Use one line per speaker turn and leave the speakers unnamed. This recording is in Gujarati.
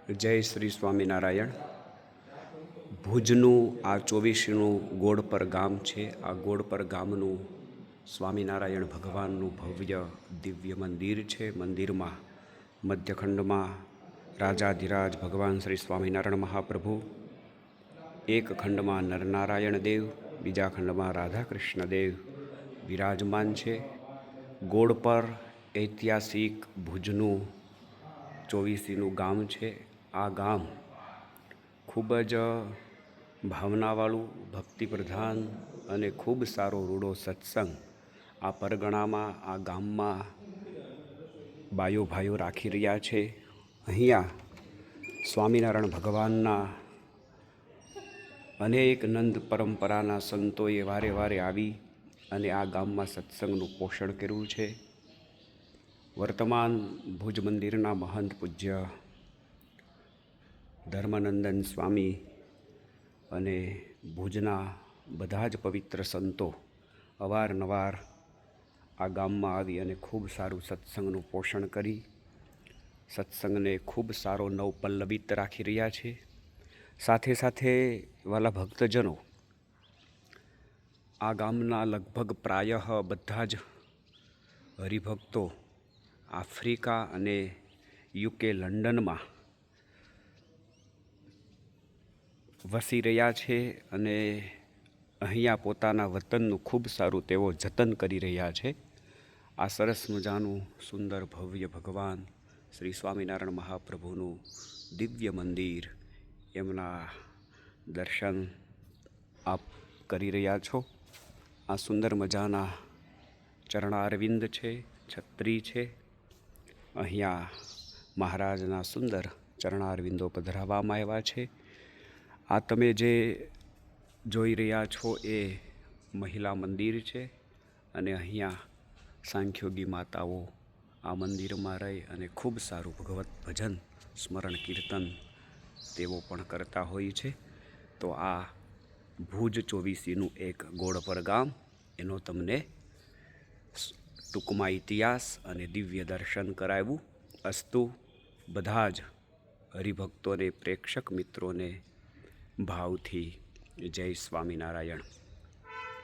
જય શ્રી સ્વામિનારાયણ. ભુજનું આ 24નું ગોળપર ગામ છે. આ ગોળપર ગામનું સ્વામિનારાયણ ભગવાનનું ભવ્ય દિવ્ય મંદિર છે. મંદિરમાં મધ્યખંડમાં રાજાધિરાજ ભગવાન શ્રી સ્વામિનારાયણ મહાપ્રભુ, એક ખંડમાં નરનારાયણ દેવ, બીજા ખંડમાં રાધાકૃષ્ણ દેવ વિરાજમાન છે. ગોળપર ઐતિહાસિક ભુજનું 24નું ગામ છે. આ ગામ ખૂબ જ ભાવનાવાળું, ભક્તિપ્રધાન અને ખૂબ સારો રૂડો સત્સંગ આ પરગણામાં, આ ગામમાં બાયો ભાઈઓ રાખી રહ્યા છે. અહીંયા સ્વામિનારાયણ ભગવાનના અનેક નંદ પરંપરાના સંતોએ વારે વારે આવી અને આ ગામમાં સત્સંગનું પોષણ કર્યું છે. વર્તમાન ભુજ મંદિરના મહંત પૂજ્ય ધર્મનંદન સ્વામી અને ભુજના બધા જ પવિત્ર સંતો અવારનવાર આ ગામમાં આવી અને ખૂબ સારું સત્સંગનું પોષણ કરી સત્સંગને ખૂબ સારો નવપલ્લવિત રાખી રહ્યા છે. સાથે સાથે વાલા ભક્તજનો, આ ગામના લગભગ પ્રાયઃ બધા જ હરિભક્તો આફ્રિકા અને યુકે, લંડનમાં વસી રહ્યા છે અને અહીંયા પોતાના વતનનું ખૂબ સારું તેઓ જતન કરી રહ્યા છે. આ સરસ મજાનું સુંદર ભવ્ય ભગવાન શ્રી સ્વામિનારાયણ મહાપ્રભુનું દિવ્ય મંદિર, એમના દર્શન આપ કરી રહ્યા છો. આ સુંદર મજાના ચરણારવિંદ છે, છત્રી છે. અહીંયા મહારાજના સુંદર ચરણારવિંદો પધરાવવામાં આવ્યા છે. આ તમે જે જોઈ રહ્યા છો એ મહિલા મંદિર છે અને અહીંયા સાંખ્યોગી માતાઓ આ મંદિરમાં રહી અને ખૂબ સારું ભગવત ભજન, સ્મરણ, કીર્તન તેઓ પણ કરતા હોય છે. તો આ ભુજ 24નું એક ગોળપર ગામ, એનો તમને ટૂંકમાં ઇતિહાસ અને દિવ્ય દર્શન કરાવ્યું. અસ્તુ બધા જ હરિભક્તોને, પ્રેક્ષક મિત્રોને ભાવથી જય સ્વામિનારાયણ.